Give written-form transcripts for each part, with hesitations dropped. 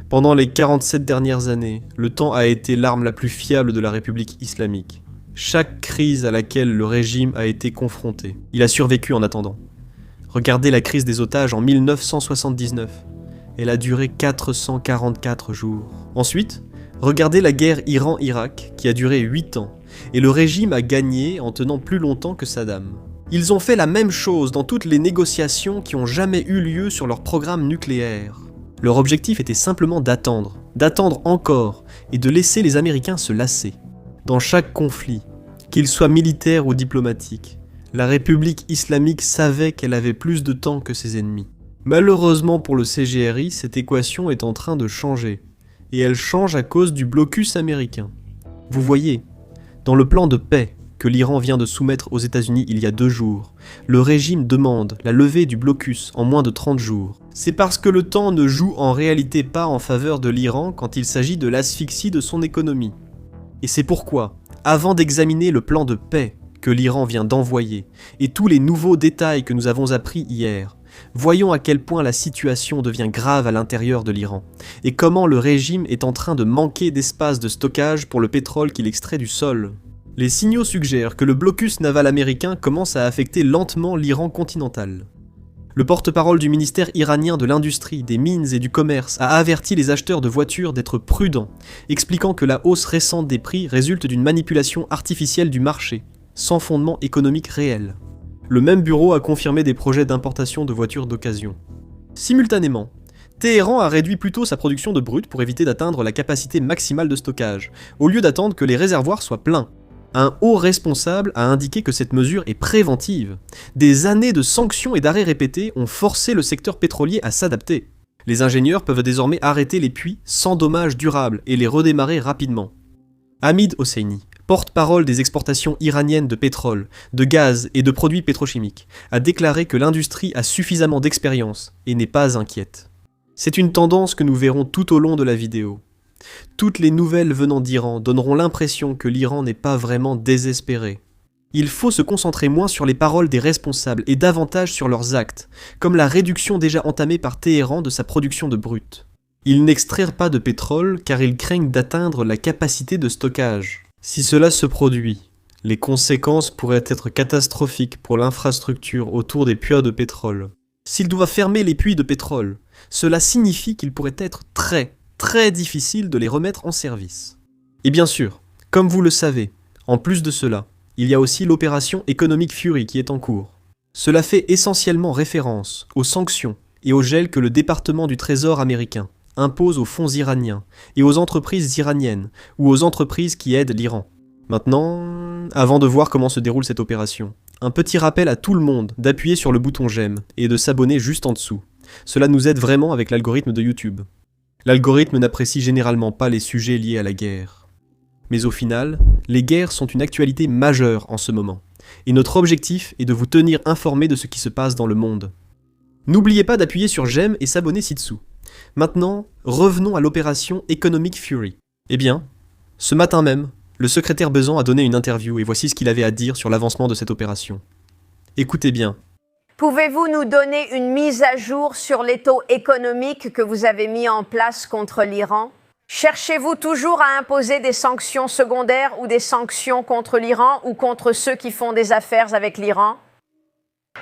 Pendant les 47 dernières années, le temps a été l'arme la plus fiable de la République islamique. Chaque crise à laquelle le régime a été confronté, il a survécu en attendant. Regardez la crise des otages en 1979. Elle a duré 444 jours. Ensuite, regardez la guerre Iran-Irak qui a duré 8 ans, et le régime a gagné en tenant plus longtemps que Saddam. Ils ont fait la même chose dans toutes les négociations qui ont jamais eu lieu sur leur programme nucléaire. Leur objectif était simplement d'attendre encore, et de laisser les Américains se lasser. Dans chaque conflit, qu'il soit militaire ou diplomatique, la République islamique savait qu'elle avait plus de temps que ses ennemis. Malheureusement pour le CGRI, cette équation est en train de changer, et elle change à cause du blocus américain. Vous voyez, dans le plan de paix que l'Iran vient de soumettre aux États-Unis il y a 2 jours, le régime demande la levée du blocus en moins de 30 jours. C'est parce que le temps ne joue en réalité pas en faveur de l'Iran quand il s'agit de l'asphyxie de son économie. Et c'est pourquoi, avant d'examiner le plan de paix que l'Iran vient d'envoyer et tous les nouveaux détails que nous avons appris hier, voyons à quel point la situation devient grave à l'intérieur de l'Iran et comment le régime est en train de manquer d'espace de stockage pour le pétrole qu'il extrait du sol. Les signaux suggèrent que le blocus naval américain commence à affecter lentement l'Iran continental. Le porte-parole du ministère iranien de l'Industrie, des Mines et du Commerce a averti les acheteurs de voitures d'être prudents, expliquant que la hausse récente des prix résulte d'une manipulation artificielle du marché, sans fondement économique réel. Le même bureau a confirmé des projets d'importation de voitures d'occasion. Simultanément, Téhéran a réduit plutôt sa production de brut pour éviter d'atteindre la capacité maximale de stockage, au lieu d'attendre que les réservoirs soient pleins. Un haut responsable a indiqué que cette mesure est préventive. Des années de sanctions et d'arrêts répétés ont forcé le secteur pétrolier à s'adapter. Les ingénieurs peuvent désormais arrêter les puits sans dommages durables et les redémarrer rapidement. Hamid Hosseini, porte-parole des exportations iraniennes de pétrole, de gaz et de produits pétrochimiques, a déclaré que l'industrie a suffisamment d'expérience et n'est pas inquiète. C'est une tendance que nous verrons tout au long de la vidéo. Toutes les nouvelles venant d'Iran donneront l'impression que l'Iran n'est pas vraiment désespéré. Il faut se concentrer moins sur les paroles des responsables et davantage sur leurs actes, comme la réduction déjà entamée par Téhéran de sa production de brut. Ils n'extrairent pas de pétrole car ils craignent d'atteindre la capacité de stockage. Si cela se produit, les conséquences pourraient être catastrophiques pour l'infrastructure autour des puits de pétrole. S'ils doivent fermer les puits de pétrole, cela signifie qu'il pourrait être très difficile de les remettre en service. Et bien sûr, comme vous le savez, en plus de cela, il y a aussi l'opération Economic Fury qui est en cours. Cela fait essentiellement référence aux sanctions et au gel que le département du Trésor américain impose aux fonds iraniens et aux entreprises iraniennes ou aux entreprises qui aident l'Iran. Maintenant, avant de voir comment se déroule cette opération, un petit rappel à tout le monde d'appuyer sur le bouton j'aime et de s'abonner juste en dessous. Cela nous aide vraiment avec l'algorithme de YouTube. L'algorithme n'apprécie généralement pas les sujets liés à la guerre. Mais au final, les guerres sont une actualité majeure en ce moment, et notre objectif est de vous tenir informés de ce qui se passe dans le monde. N'oubliez pas d'appuyer sur j'aime et s'abonner ci-dessous. Maintenant, revenons à l'opération Economic Fury. Eh bien, ce matin même, le secrétaire Bezan a donné une interview et voici ce qu'il avait à dire sur l'avancement de cette opération. Écoutez bien. Pouvez-vous nous donner une mise à jour sur les taux économiques que vous avez mis en place contre l'Iran? Cherchez-vous toujours à imposer des sanctions secondaires ou des sanctions contre l'Iran ou contre ceux qui font des affaires avec l'Iran?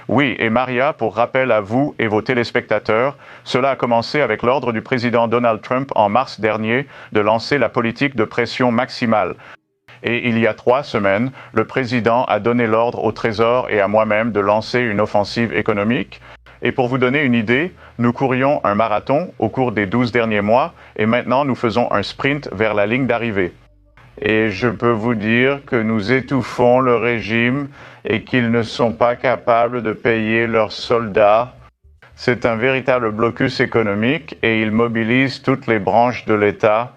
Oui, et Maria, pour rappel à vous et vos téléspectateurs, cela a commencé avec l'ordre du président Donald Trump en mars dernier de lancer la politique de pression maximale. Et il y a 3 semaines, le président a donné l'ordre au Trésor et à moi-même de lancer une offensive économique. Et pour vous donner une idée, nous courions un marathon au cours des 12 derniers mois et maintenant nous faisons un sprint vers la ligne d'arrivée. Et je peux vous dire que nous étouffons le régime et qu'ils ne sont pas capables de payer leurs soldats. C'est un véritable blocus économique et ils mobilisent toutes les branches de l'État.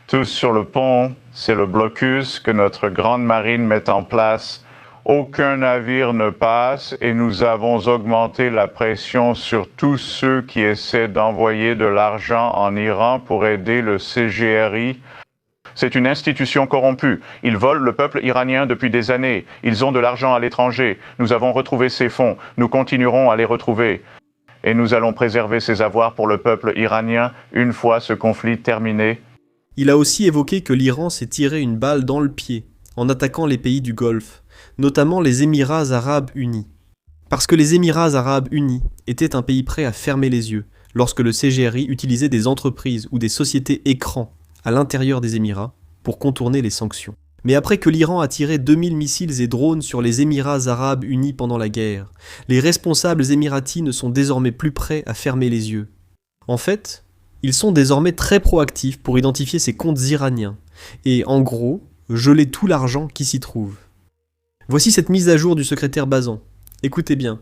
Tous sur le pont, c'est le blocus que notre grande marine met en place. Aucun navire ne passe et nous avons augmenté la pression sur tous ceux qui essaient d'envoyer de l'argent en Iran pour aider le CGRI. C'est une institution corrompue. Ils volent le peuple iranien depuis des années. Ils ont de l'argent à l'étranger. Nous avons retrouvé ces fonds. Nous continuerons à les retrouver. et nous allons préserver ces avoirs pour le peuple iranien une fois ce conflit terminé. Il a aussi évoqué que l'Iran s'est tiré une balle dans le pied en attaquant les pays du Golfe, notamment les Émirats arabes unis. Parce que les Émirats arabes unis étaient un pays prêt à fermer les yeux lorsque le CGRI utilisait des entreprises ou des sociétés écrans à l'intérieur des Émirats pour contourner les sanctions. Mais après que l'Iran a tiré 2000 missiles et drones sur les Émirats arabes unis pendant la guerre, les responsables émiratis ne sont désormais plus prêts à fermer les yeux. En fait, ils sont désormais très proactifs pour identifier ces comptes iraniens et, en gros, geler tout l'argent qui s'y trouve. Voici cette mise à jour du secrétaire Bazan. Écoutez bien.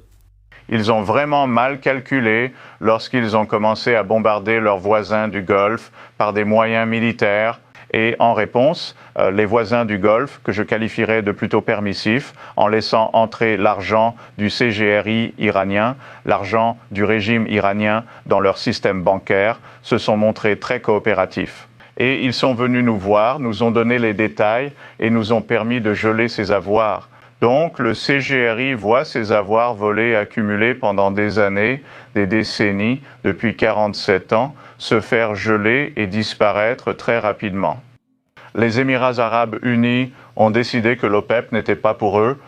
Ils ont vraiment mal calculé lorsqu'ils ont commencé à bombarder leurs voisins du Golfe par des moyens militaires. Et en réponse, les voisins du Golfe, que je qualifierais de plutôt permissifs, en laissant entrer l'argent du CGRI iranien, l'argent du régime iranien dans leur système bancaire, se sont montrés très coopératifs. Et ils sont venus nous voir, nous ont donné les détails et nous ont permis de geler ces avoirs. Donc le CGRI voit ses avoirs volés accumulés pendant des années, des décennies, depuis 47 ans, se faire geler et disparaître très rapidement. Les Émirats arabes unis ont décidé que l'OPEP n'était pas pour eux.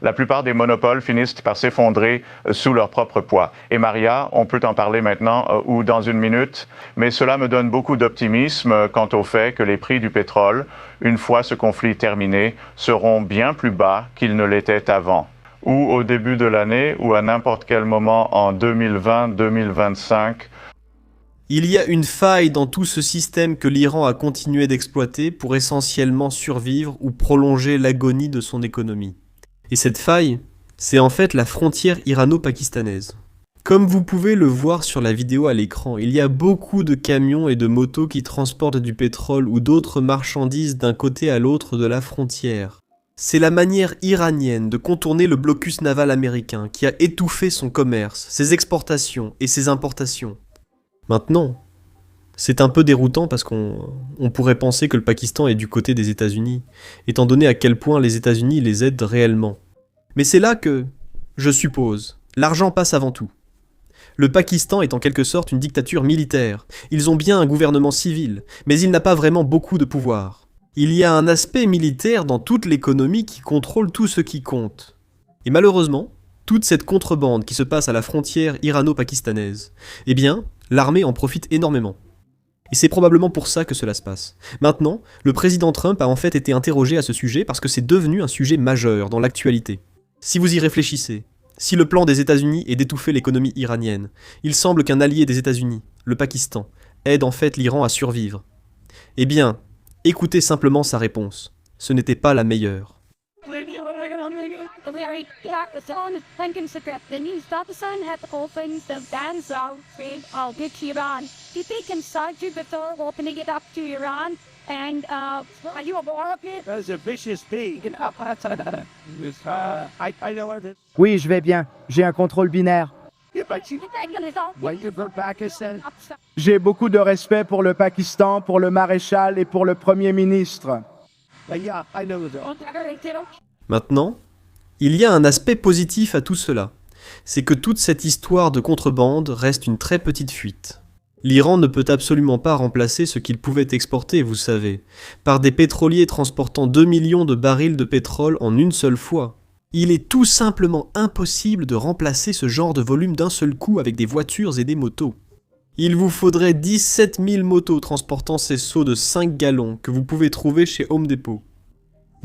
La plupart des monopoles finissent par s'effondrer sous leur propre poids. Et Maria, on peut en parler maintenant ou dans une minute, mais cela me donne beaucoup d'optimisme quant au fait que les prix du pétrole, une fois ce conflit terminé, seront bien plus bas qu'ils ne l'étaient avant. Ou au début de l'année, ou à n'importe quel moment en 2020-2025. Il y a une faille dans tout ce système que l'Iran a continué d'exploiter pour essentiellement survivre ou prolonger l'agonie de son économie. Et cette faille, c'est en fait la frontière irano-pakistanaise. Comme vous pouvez le voir sur la vidéo à l'écran, il y a beaucoup de camions et de motos qui transportent du pétrole ou d'autres marchandises d'un côté à l'autre de la frontière. C'est la manière iranienne de contourner le blocus naval américain qui a étouffé son commerce, ses exportations et ses importations. Maintenant, c'est un peu déroutant parce qu'on pourrait penser que le Pakistan est du côté des États-Unis, étant donné à quel point les États-Unis les aident réellement. Mais c'est là que, je suppose, l'argent passe avant tout. Le Pakistan est en quelque sorte une dictature militaire. Ils ont bien un gouvernement civil, mais il n'a pas vraiment beaucoup de pouvoir. Il y a un aspect militaire dans toute l'économie qui contrôle tout ce qui compte. Et malheureusement, toute cette contrebande qui se passe à la frontière irano-pakistanaise, eh bien, l'armée en profite énormément. Et c'est probablement pour ça que cela se passe. Maintenant, le président Trump a en fait été interrogé à ce sujet parce que c'est devenu un sujet majeur dans l'actualité. Si vous y réfléchissez, si le plan des États-Unis est d'étouffer l'économie iranienne, il semble qu'un allié des États-Unis, le Pakistan, aide en fait l'Iran à survivre. Eh bien, écoutez simplement sa réponse. Ce n'était pas la meilleure. Oui, je vais bien. J'ai un contrôle binaire. J'ai beaucoup de respect pour le Pakistan, pour le maréchal et pour le Premier ministre. Maintenant, il y a un aspect positif à tout cela. C'est que toute cette histoire de contrebande reste une très petite fuite. L'Iran ne peut absolument pas remplacer ce qu'il pouvait exporter, vous savez, par des pétroliers transportant 2 millions de barils de pétrole en une seule fois. Il est tout simplement impossible de remplacer ce genre de volume d'un seul coup avec des voitures et des motos. Il vous faudrait 17 000 motos transportant ces seaux de 5 gallons que vous pouvez trouver chez Home Depot.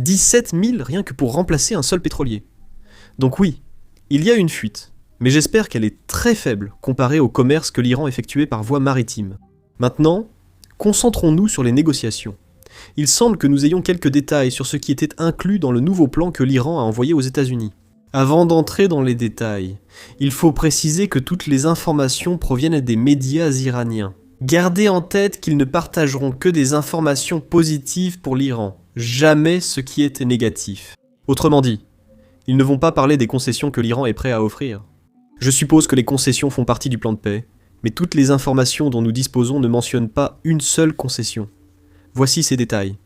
17 000 rien que pour remplacer un seul pétrolier. Donc oui, il y a une fuite, mais j'espère qu'elle est très faible comparée au commerce que l'Iran effectuait par voie maritime. Maintenant, concentrons-nous sur les négociations. Il semble que nous ayons quelques détails sur ce qui était inclus dans le nouveau plan que l'Iran a envoyé aux États-Unis. Avant d'entrer dans les détails, il faut préciser que toutes les informations proviennent des médias iraniens. Gardez en tête qu'ils ne partageront que des informations positives pour l'Iran, jamais ce qui est négatif. Autrement dit, ils ne vont pas parler des concessions que l'Iran est prêt à offrir. Je suppose que les concessions font partie du plan de paix, mais toutes les informations dont nous disposons ne mentionnent pas une seule concession. Voici ces détails.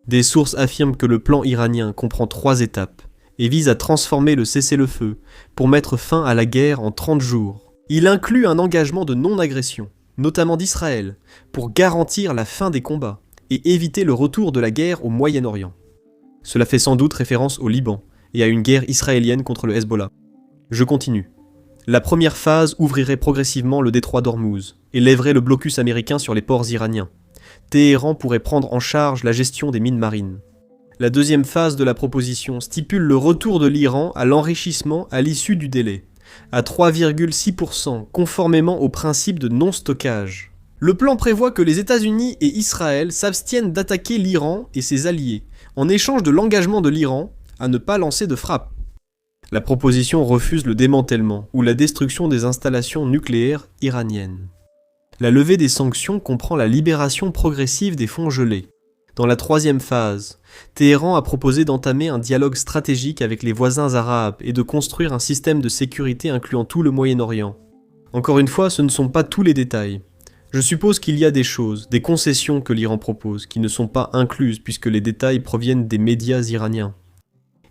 Des sources affirment que le plan iranien comprend 3 étapes et vise à transformer le cessez-le-feu pour mettre fin à la guerre en 30 jours. Il inclut un engagement de non-agression, notamment d'Israël, pour garantir la fin des combats et éviter le retour de la guerre au Moyen-Orient. Cela fait sans doute référence au Liban et à une guerre israélienne contre le Hezbollah. Je continue. La première phase ouvrirait progressivement le détroit d'Ormuz et lèverait le blocus américain sur les ports iraniens. Téhéran pourrait prendre en charge la gestion des mines marines. La deuxième phase de la proposition stipule le retour de l'Iran à l'enrichissement à l'issue du délai, à 3,6%, conformément au principe de non-stockage. Le plan prévoit que les États-Unis et Israël s'abstiennent d'attaquer l'Iran et ses alliés, en échange de l'engagement de l'Iran à ne pas lancer de frappe. La proposition refuse le démantèlement ou la destruction des installations nucléaires iraniennes. La levée des sanctions comprend la libération progressive des fonds gelés. Dans la troisième phase, Téhéran a proposé d'entamer un dialogue stratégique avec les voisins arabes et de construire un système de sécurité incluant tout le Moyen-Orient. Encore une fois, ce ne sont pas tous les détails. Je suppose qu'il y a des choses, des concessions que l'Iran propose, qui ne sont pas incluses puisque les détails proviennent des médias iraniens.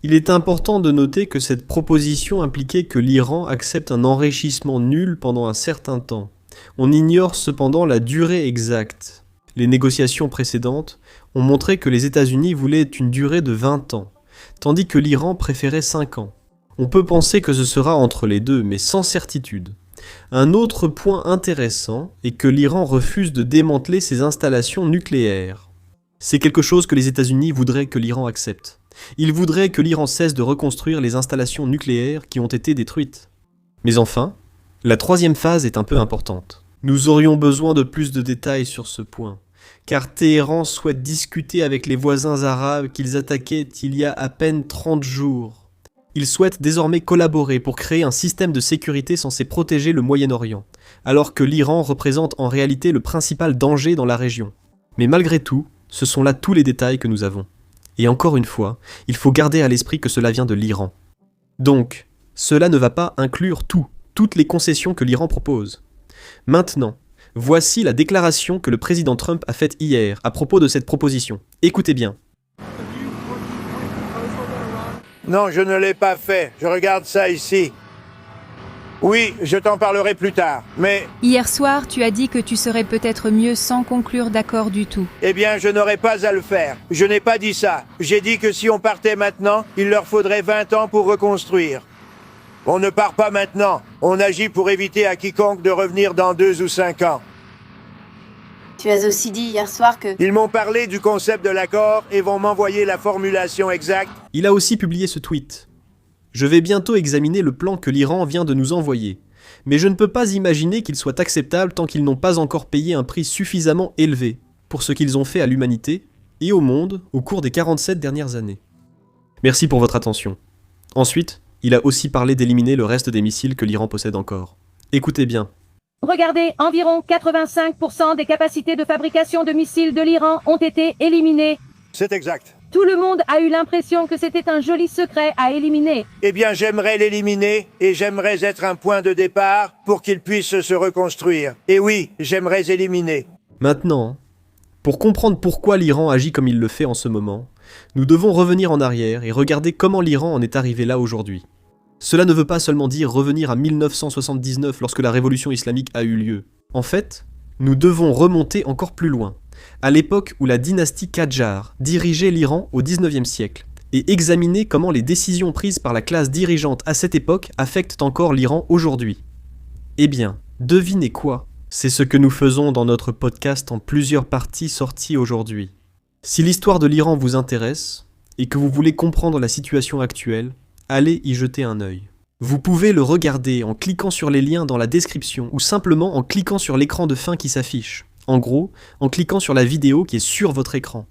Il est important de noter que cette proposition impliquait que l'Iran accepte un enrichissement nul pendant un certain temps. On ignore cependant la durée exacte. Les négociations précédentes ont montré que les États-Unis voulaient une durée de 20 ans, tandis que l'Iran préférait 5 ans. On peut penser que ce sera entre les deux, mais sans certitude. Un autre point intéressant est que l'Iran refuse de démanteler ses installations nucléaires. C'est quelque chose que les États-Unis voudraient que l'Iran accepte. Ils voudraient que l'Iran cesse de reconstruire les installations nucléaires qui ont été détruites. Mais enfin, la troisième phase est un peu importante. Nous aurions besoin de plus de détails sur ce point, car Téhéran souhaite discuter avec les voisins arabes qu'ils attaquaient il y a à peine 30 jours. Ils souhaitent désormais collaborer pour créer un système de sécurité censé protéger le Moyen-Orient, alors que l'Iran représente en réalité le principal danger dans la région. Mais malgré tout, ce sont là tous les détails que nous avons. Et encore une fois, il faut garder à l'esprit que cela vient de l'Iran. Donc, cela ne va pas inclure toutes les concessions que l'Iran propose. Maintenant, voici la déclaration que le président Trump a faite hier à propos de cette proposition. Écoutez bien. Non, je ne l'ai pas fait. Je regarde ça ici. Oui, je t'en parlerai plus tard, mais... Hier soir, tu as dit que tu serais peut-être mieux sans conclure d'accord du tout. Eh bien, je n'aurais pas à le faire. Je n'ai pas dit ça. J'ai dit que si on partait maintenant, il leur faudrait 20 ans pour reconstruire. On ne part pas maintenant. On agit pour éviter à quiconque de revenir dans 2 ou 5 ans. Tu as aussi dit hier soir que... Ils m'ont parlé du concept de l'accord et vont m'envoyer la formulation exacte. Il a aussi publié ce tweet. Je vais bientôt examiner le plan que l'Iran vient de nous envoyer, mais je ne peux pas imaginer qu'il soit acceptable tant qu'ils n'ont pas encore payé un prix suffisamment élevé pour ce qu'ils ont fait à l'humanité et au monde au cours des 47 dernières années. Merci pour votre attention. Ensuite, il a aussi parlé d'éliminer le reste des missiles que l'Iran possède encore. Écoutez bien. Regardez, environ 85% des capacités de fabrication de missiles de l'Iran ont été éliminées. C'est exact. Tout le monde a eu l'impression que c'était un joli secret à éliminer. Eh bien, j'aimerais l'éliminer et j'aimerais être un point de départ pour qu'il puisse se reconstruire. Et oui, j'aimerais éliminer. Maintenant, pour comprendre pourquoi l'Iran agit comme il le fait en ce moment, nous devons revenir en arrière et regarder comment l'Iran en est arrivé là aujourd'hui. Cela ne veut pas seulement dire revenir à 1979 lorsque la révolution islamique a eu lieu. En fait, nous devons remonter encore plus loin, à l'époque où la dynastie Qadjar dirigeait l'Iran au XIXe siècle, et examiner comment les décisions prises par la classe dirigeante à cette époque affectent encore l'Iran aujourd'hui. Eh bien, devinez quoi ? C'est ce que nous faisons dans notre podcast en plusieurs parties sorties aujourd'hui. Si l'histoire de l'Iran vous intéresse, et que vous voulez comprendre la situation actuelle, allez y jeter un œil. Vous pouvez le regarder en cliquant sur les liens dans la description ou simplement en cliquant sur l'écran de fin qui s'affiche. En gros, en cliquant sur la vidéo qui est sur votre écran.